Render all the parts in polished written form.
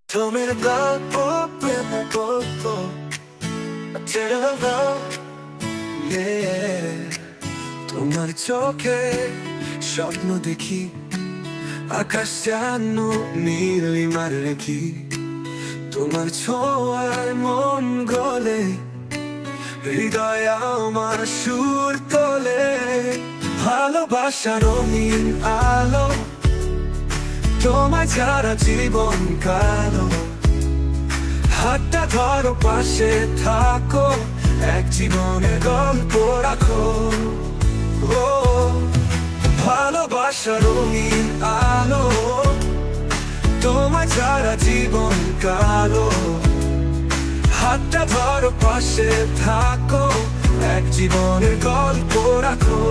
তোমার গল্প প্রেমের গল্প ছেড়ে দাও, তোমার চোখে স্বপ্ন দেখি, আকাশ যেন নীলিমার রেখি। তোমার ছোঁয়ায় মন গলে, হৃদয় আমার সুর তোলে। ভালোবাসার রঙিন আলো, তোমায় ছাড়া জীবন কালো। হাতটা ধরো, পাশে থাকো, এক জীবনের গল্প রাখো। ও ভালোবাসার রঙিন আলো, তোমায় ছাড়া জীবন কালো। হাতটা ধরো, পাশে থাকো, এক জীবনের গল্প রাখো।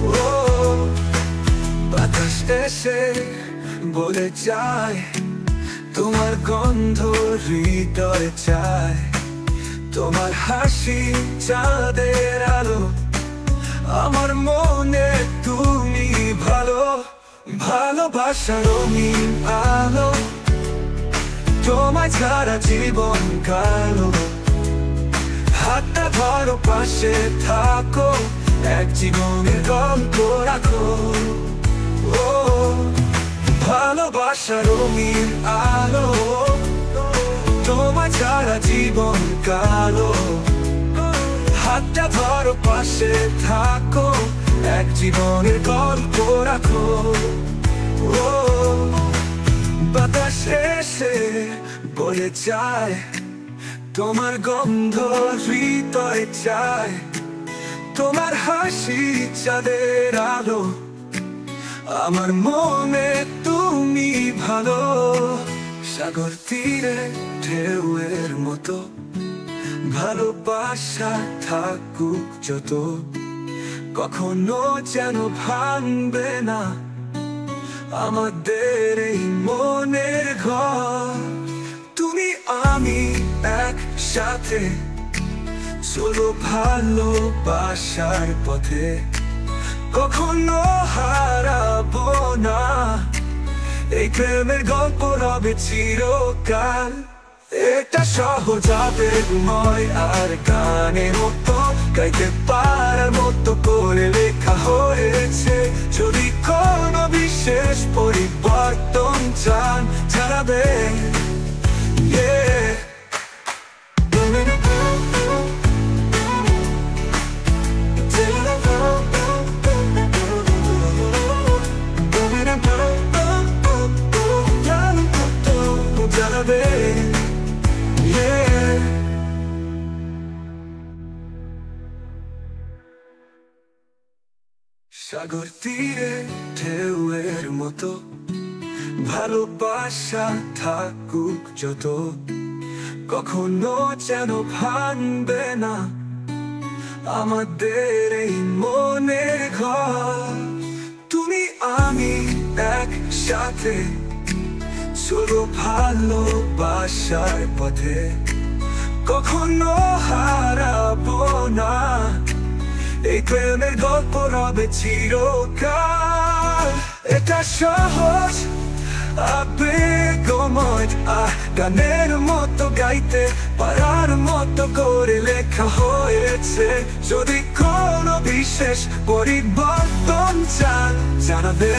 ও বাতাস এসে বলে যায়, তোমার গন্ধ হৃদয়ে চায়। তোমার হাসি চাঁদের আলো, আমার মনে তুমি ভালো। ভালোবাসার রঙিন আলো, তোমায় ছাড়া জীবন কালো। হাতটা ধরো, পাশে থাকো, এক জীবনের গল্প রাখো। ও ভালোবাসার রঙিন আলো, তোমায় ছাড়া জীবন কালো। হাতটা ধরো, পাশে থাকো, এক জীবনের গল্প রাখো। ও বাতাস এসে বলে যায়, তোমার গন্ধ হৃদয়ে চায়। তোমার হাসি চাঁদের আলো, আমার মনে তুমি ভালো। সাগর তীরে ঢেউয়ের মতো, ভালোবাসা থাকুক যত। কখনো যেন ভাঙবে না আমাদের এই মনের ঘর। তুমি আমি একসাথে চলো ভালোবাসার পথে, কখনো হারাবো না। এই প্রেমের গল্প রবে চিরকাল। এটা সহজ আবেগময় আর গানের মতো, গাইতে পারার মতো করে লেখা হয়েছে। যদি কোনো বিশেষ পরিবর্তন চান জানাবে। সাগর তীরে ঢেউয়ের মতো, ভালোবাসা থাকুক যত। কখনো যেন ভাঙবে না আমাদের এই মনের ঘর। তুমি আমি একসাথে চলো ভালোবাসার পথে, কখনো হারাবো না। এই প্রেমের গল্প রবে চিরকাল। এটা সহজ আবেগময় গানের মতো, গাইতে পারার মতো করে লেখা হয়েছে। যদি কোনো বিশেষ পরিবর্তন চান জানাবে।